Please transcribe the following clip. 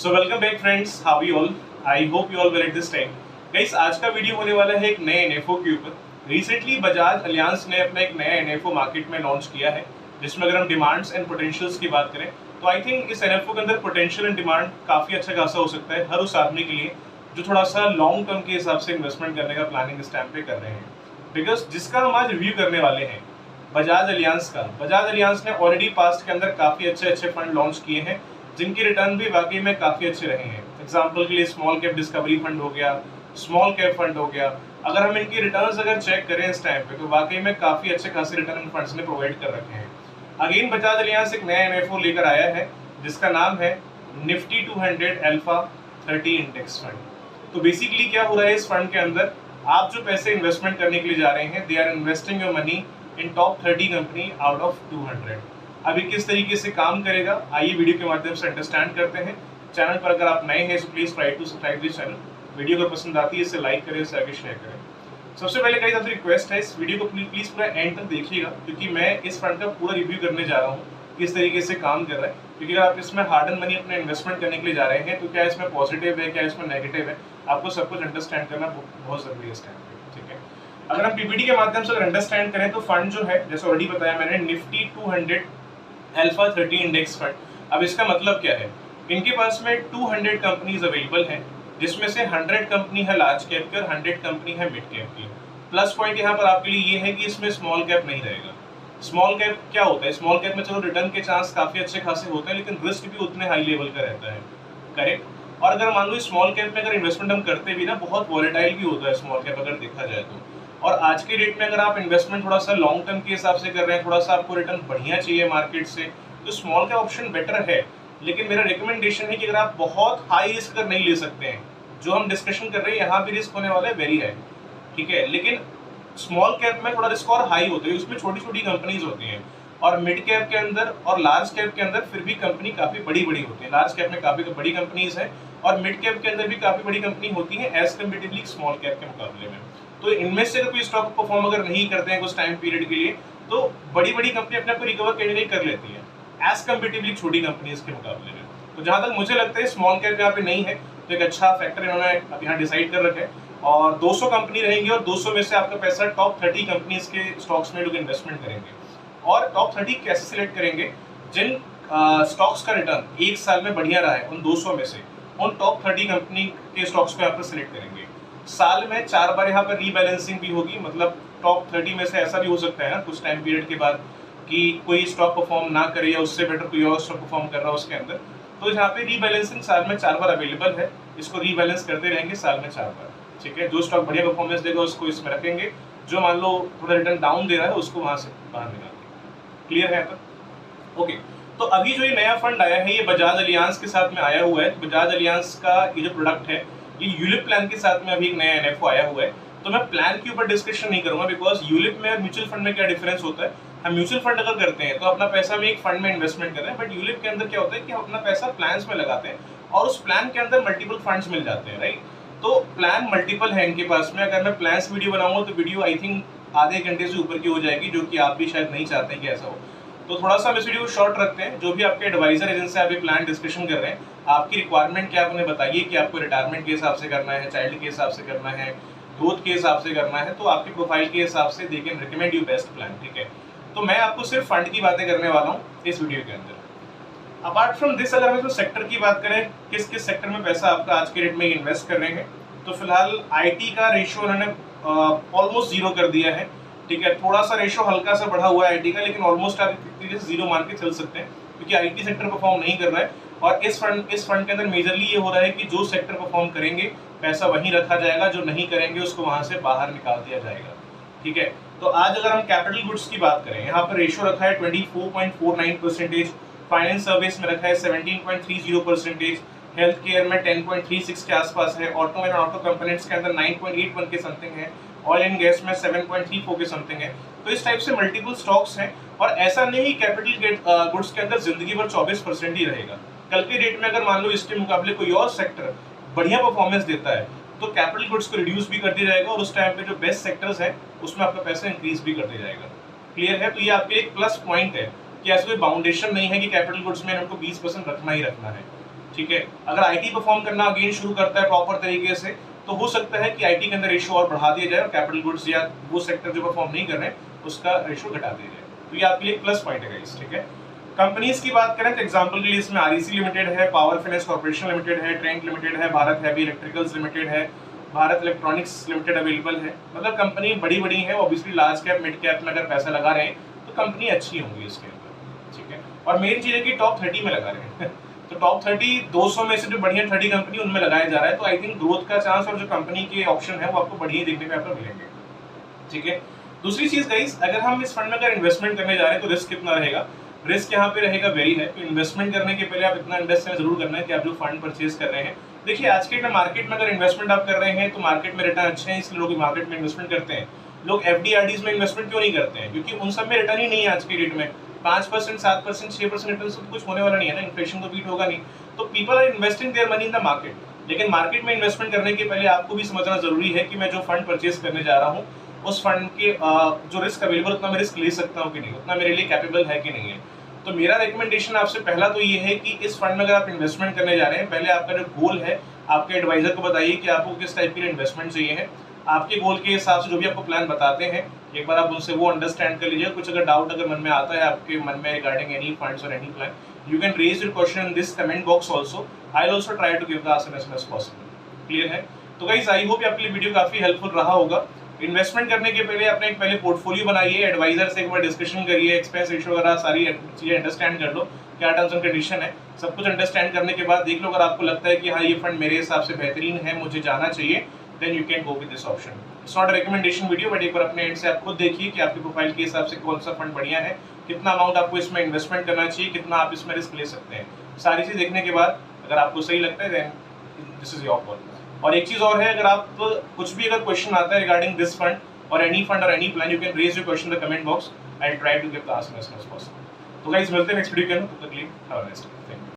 So welcome back friends, how you all? I hope you all well at this time. Guys, आज का video होने वाला है एक नए एनएफओ के ऊपर। रिसेंटली बजाज अलियांस ने अपना एक नया एनएफओ मार्केट में लॉन्च किया है, जिसमें अगर हम डिमांड्स एंड पोटेंशियल्स की बात करें तो आई थिंक इस एनएफओ के अंदर पोटेंशियल एंड डिमांड काफ़ी अच्छा खासा हो सकता है हर उस आदमी के लिए जो थोड़ा सा लॉन्ग टर्म के हिसाब से इन्वेस्टमेंट करने का प्लानिंग इस टाइम पे कर रहे हैं। बिकॉज जिसका हम आज रिव्यू करने वाले हैं बजाज अलियांस का। बजाज अलियांस ने ऑलरेडी पास्ट के अंदर काफ़ी अच्छे अच्छे फंड लॉन्च किए हैं जिनके रिटर्न भी वाकई में काफ़ी अच्छे रहे हैं। एग्जाम्पल के लिए स्मॉल कैप डिस्कवरी फंड हो गया, स्मॉल कैप फंड हो गया। अगर हम इनकी रिटर्न्स अगर चेक करें इस टाइम पे तो वाकई में काफ़ी अच्छे खासे रिटर्न इन फंड्स ने प्रोवाइड कर रखे हैं। अगेन बजाज अलियांस एक नया एनएफओ लेकर आया है जिसका नाम है निफ्टी 200 अल्फा 30 इंडेक्स फंड। तो बेसिकली क्या हो रहा है इस फंड के अंदर, आप जो पैसे इन्वेस्टमेंट करने के लिए जा रहे हैं, they are investing your money in top 30 company out of 200। अभी किस तरीके से काम करेगा आइए वीडियो के माध्यम से अंडरस्टैंड करते हैं। चैनल पर अगर आप नए हैं तो please try to subscribe this channel. Video अगर पसंद आती है इसे लाइक करें, इसे आगे शेयर करें। सबसे पहले गाइस आपसे रिक्वेस्ट है, इस वीडियो को प्लीज पूरा एंड तक देखिएगा क्योंकि मैं इस फंड का पूरा रिव्यू करने जा रहा हूँ किस तरीके से काम कर रहा है। क्योंकि अगर आप इसमें हार्ड एंड मनी अपने इन्वेस्टमेंट करने के लिए जा रहे हैं तो क्या इसमें पॉजिटिव है, क्या इसमें नेगेटिव है, आपको सब कुछ अंडरस्टैंड करना बहुत जरूरी है इस टाइम पे। ठीक है, अगर हम पीपीटी के माध्यम से अगर अंडरस्टैंड करें तो फंड जो है, जैसे ऑलरेडी बताया मैंने, निफ्टी 200 अल्फा 30 इंडेक्स फंड। अब इसका मतलब क्या है, इनके पास में 200 कंपनीज अवेलेबल हैं जिसमें से 100 कंपनी है लार्ज कैप की और 100 कंपनी है मिड कैप की। प्लस पॉइंट यहाँ पर आपके लिए ये है कि इसमें स्मॉल कैप नहीं रहेगा। स्मॉल कैप क्या होता है, स्मॉल कैप में चलो रिटर्न के चांस काफी अच्छे खासे होते हैं लेकिन रिस्क भी उतने हाई लेवल का रहता है। करेक्ट। और अगर मान लो स्मॉल कैप में अगर इन्वेस्टमेंट हम करते भी ना, बहुत वॉलेटाइल भी होता है स्मॉल कैप अगर देखा जाए तो। और आज के डेट में अगर आप इन्वेस्टमेंट थोड़ा सा लॉन्ग टर्म के हिसाब से कर रहे हैं, थोड़ा सा आपको रिटर्न बढ़िया चाहिए मार्केट से, तो स्मॉल कैप ऑप्शन बेटर है। लेकिन मेरा रिकमेंडेशन है कि अगर आप बहुत हाई रिस्क अगर नहीं ले सकते हैं, जो हम डिस्कशन कर रहे हैं यहाँ भी रिस्क होने वाला है वेरी हाई, ठीक है, लेकिन स्मॉल कैप में थोड़ा रिस्क और हाई होता है, उसमें छोटी छोटी कंपनीज होती हैं। और मिड कैप के अंदर और लार्ज कैप के अंदर फिर भी कंपनी काफी बड़ी बड़ी होती है। लार्ज कैप में काफी बड़ी कंपनीज है और मिड कैप के अंदर भी काफी बड़ी कंपनी होती है एज कम्पेरेटिवली स्मॉल कैप के मुकाबले में। तो इनमें से अगर कोई स्टॉक परफॉर्म अगर नहीं करते हैं कुछ टाइम पीरियड के लिए तो बड़ी बड़ी कंपनी अपने आप को रिकवर कहीं कर लेती है एज कम्पेरेटिवली छोटी कंपनीज के मुकाबले में। तो जहां तक मुझे लगता है स्मॉल कैप यहाँ पे नहीं है, तो एक अच्छा फैक्टर इन्होंने अब यहाँ डिसाइड कर रखा है। और 200 कंपनी रहेंगी और 200 में से आपका पैसा टॉप 30 कंपनीज के स्टॉक्स में लोग इन्वेस्टमेंट करेंगे। और टॉप 30 कैसे सिलेक्ट करेंगे, जिन स्टॉक्स का रिटर्न एक साल में बढ़िया रहा है उन 200 में से उन टॉप 30 कंपनी के स्टॉक्स को यहाँ पर सिलेक्ट करेंगे। साल में 4 बार यहाँ पर रीबैलेंसिंग भी होगी, मतलब टॉप 30 में से ऐसा भी हो सकता है ना कुछ टाइम पीरियड के बाद कि कोई स्टॉक परफॉर्म ना करे या उससे बेटर कोई और स्टॉक परफॉर्म कर रहा है उसके अंदर, तो यहाँ पे रीबैलेंसिंग साल में 4 बार अवेलेबल है। इसको रीबैलेंस करते रहेंगे साल में 4 बार। ठीक है, जो स्टॉक बढ़िया परफॉर्मेंस देगा उसको इसमें रखेंगे, जो मान लो थोड़ा रिटर्न डाउन दे रहा है उसको वहां से बाहर निकालेंगे। क्लियर है? तो ओके, तो अभी जो ये नया फंड आया है ये बजाज अलियांस के साथ में आया हुआ है। तो बजाज अलियांस का ये जो प्रोडक्ट है ये यूलिप प्लान के साथ में अभी एक नया एनएफओ आया हुआ है। तो मैं प्लान के ऊपर डिस्कशन नहीं करूंगा बिकॉज यूलिप में और म्यूचुअल फंड में क्या डिफरेंस होता है। हम म्यूचुअल फंड अगर करते हैं तो अपना पैसा में एक फंड में इन्वेस्टमेंट कर रहे हैं, बट यूलिप के अंदर क्या होता है कि हम अपना पैसा प्लान्स में लगाते हैं और उस प्लान के अंदर मल्टीपल फंड्स मिल जाते हैं, राइट। तो प्लान मल्टीपल है इनके पास में। अगर मैं प्लान्स वीडियो बनाऊंगा तो वीडियो आई थिंक आधे घंटे से ऊपर की हो जाएगी, जो कि आप भी शायद नहीं चाहते हैं कि ऐसा हो। तो थोड़ा सा हम इस वीडियो को शॉर्ट रखते हैं। जो भी आपके एडवाइजर है जिनसे आप ये प्लान डिस्कशन कर रहे हैं, आपकी रिक्वायरमेंट क्या है उन्हें बताइए कि आपको रिटायरमेंट के हिसाब से करना है, चाइल्ड के हिसाब से करना है, ग्रोथ के हिसाब से करना है, तो आपके प्रोफाइल के हिसाब से they can recommend you best plan. ठीक है, तो मैं आपको सिर्फ फंड की बातें करने वाला हूँ इस वीडियो के अंदर। अपार्ट फ्रॉम दिस अगर हम तो सेक्टर की बात करें, किस किस सेक्टर में पैसा आपका आज के डेट में इन्वेस्ट कर रहे हैं, तो फिलहाल आईटी का रेशियो उन्होंने ऑलमोस्ट जीरो कर दिया है। ठीक है, थोड़ा सा रेशियो हल्का सा बढ़ा हुआ है आईटी का, लेकिन ऑलमोस्ट आप जीरो मान के चल सकते हैं क्योंकि आईटी सेक्टर परफॉर्म नहीं कर रहा है। और इस फंड के अंदर मेजरली ये हो रहा है कि जो सेक्टर परफॉर्म करेंगे पैसा वहीं रखा जाएगा, जो नहीं करेंगे उसको वहां से बाहर निकाल दिया जाएगा। ठीक है, तो आज अगर हम कैपिटल गुड्स की बात करें, यहाँ पर रेशियो रखा है 24.49%, फाइनेंस सर्विस में रखा है 17.30%, हेल्थ केयर में 10.36 के आसपास है, ऑटो एंड ऑटो कंपोनेंट्स के अंदर 9.81 के समथिंग है, ऑयल एंड गैस में 7.34 के समथिंग है। तो इस टाइप से मल्टीपल स्टॉक्स हैं। और ऐसा नहीं कैपिटल गुड्स के अंदर जिंदगी भर 24% ही रहेगा। कल के डेट में अगर मान लो इसके मुकाबले कोई और सेक्टर बढ़िया परफॉर्मेंस देता है तो कैपिटल गुड्स को रिड्यूस भी कर दिया जाएगा और उस टाइम पे जो बेस्ट सेक्टर्स हैं उसमें आपका पैसा इंक्रीज भी कर दिया जाएगा। क्लियर है? तो ये आपके एक प्लस पॉइंट है कि ऐसा कोई बाउंडेशन नहीं है कि कैपिटल गुड्स में हमको 20% रखना ही रखना है। ठीक है। अगर आईटी परफॉर्म करना अगेन शुरू करता है प्रॉपर तरीके से, तो हो सकता है कि आईटी के अंदर रेशो और बढ़ा दिया जाए और कैपिटल गुड्स या वो सेक्टर जो परफॉर्म नहीं कर रहे हैं उसका रेशो घटा दिया जाए। तो ये आपके लिए प्लस पॉइंट है गाइस, ठीक है। कंपनीज की बात करें तो एग्जांपल के लिए इसमें आरईसी लिमिटेड है, पावर फाइनेंस कॉर्पोरेशन लिमिटेड है, ट्रेंट लिमिटेड है, भारत हैवी इलेक्ट्रिकल्स लिमिटेड है, भारत इलेक्ट्रॉनिक्स लिमिटेड अवेलेबल है। मतलब कंपनी बड़ी बड़ी है, obviously large cap mid cap में अगर पैसा लगा रहे हैं तो कंपनी अच्छी होंगी इसके अंदर, ठीक है। और मेन चीज है कि टॉप 30 में लगा रहे हैं तो टॉप 30 200 में से जो बढ़िया 30 कंपनी उनमें लगाया जा रहा है, तो आई थिंक ग्रोथ का चांस और जो कंपनी के ऑप्शन है वो आपको बढ़िया देखने में आपको मिलेंगे, ठीक है। दूसरी चीज गाइस, अगर हम इस फंड में अगर इन्वेस्टमेंट करने जा रहे हैं तो रिस्क कितना रहेगा? रिस्क यहाँ पे रहेगा वेरी है। तो इन्वेस्टमेंट करने के पहले आप इतना अंडरस्टैंड जरूर करना है कि आप जो फंड परचेज कर रहे हैं, देखिए आज के मार्केट में अगर इन्वेस्टमेंट आप कर रहे हैं तो मार्केट में रिटर्न अच्छे हैं, इसलिए लोग मार्केट में इन्वेस्टमेंट करते हैं। लोग एफडीआरडीज में इन्वेस्टमेंट क्यों नहीं करते हैं? क्योंकि उन सब में रिटर्न ही नहीं है आज के डेट में। 5%, 7%, 6% रिटर्न से कुछ होने वाला नहीं है ना, इन्फ्लेशन तो बीट होगा नहीं। तो people are investing their money in the market. लेकिन मार्केट में इन्वेस्टमेंट करने के पहले आपको भी समझना जरूरी है कि मैं जो फंड परचेज करने जा रहा हूँ उस फंड के जो रिस्क अवेलेबल उतना मैं रिस्क ले सकता हूँ कि नहीं, उतना मेरे लिए कैपेबल है कि नहीं है। तो मेरा रिकमेंडेशन आपसे पहला तो ये है कि इस फंड में अगर आप इन्वेस्टमेंट करने जा रहे हैं, पहले आपका जो गोल है आपके एडवाइजर को बताइए कि आपको किस टाइप की इन्वेस्टमेंट चाहिए है। आपके गोल के हिसाब से जो भी आपको प्लान बताते हैं, एक बार आप उनसे वो अंडरस्टैंड कर लीजिए। कुछ अगर डाउट अगर मन में आता है आपके मन में रिगार्डिंग एनी फंड्स और any plan, you can raise your question in this comment box also. I will also try to give the answer as soon as possible. Clear है? तो गाइस आई होप आपके लिए video काफी helpful रहा होगा। Investment करने के पहले अपने एक पहले पोर्टफोलियो बनाइए, एडवाइजर से एक बार डिस्कशन करिए, एक्सपेंस रेशियो वगैरह सारी चीजें अंडरस्टैंड कर लो, क्या टर्म्स एंड कंडीशन है, सब कुछ अंडरस्टैंड करने के बाद देख लो अगर आपको लगता है कि हाँ ये फंड मेरे हिसाब से बेहतरीन है, मुझे जाना चाहिए, then you can go with this option. It's not a recommendation video, but एक बार अपने एंड से आप खुद देखिए कि आपकी प्रोफाइल के हिसाब से कौन सा फंड बढ़िया है, कितना अमाउंट आपको इसमें इन्वेस्टमेंट करना चाहिए, कितना आप इसमें रिस्क ले सकते हैं। सारी चीज देखने के बाद अगर आपको सही लगता है then this is your call. और एक चीज और है, अगर आप कुछ भी अगर क्वेश्चन आता है रिगार्डिंग दिस फंड और एनी फंड और any plan, you can raise your question in the comment box. I will try to give the answer as soon as possible. तो गाइस मिलते हैं नेक्स्ट वीडियो के अंदर, तब तक के लिए हैव अ नाइस डे।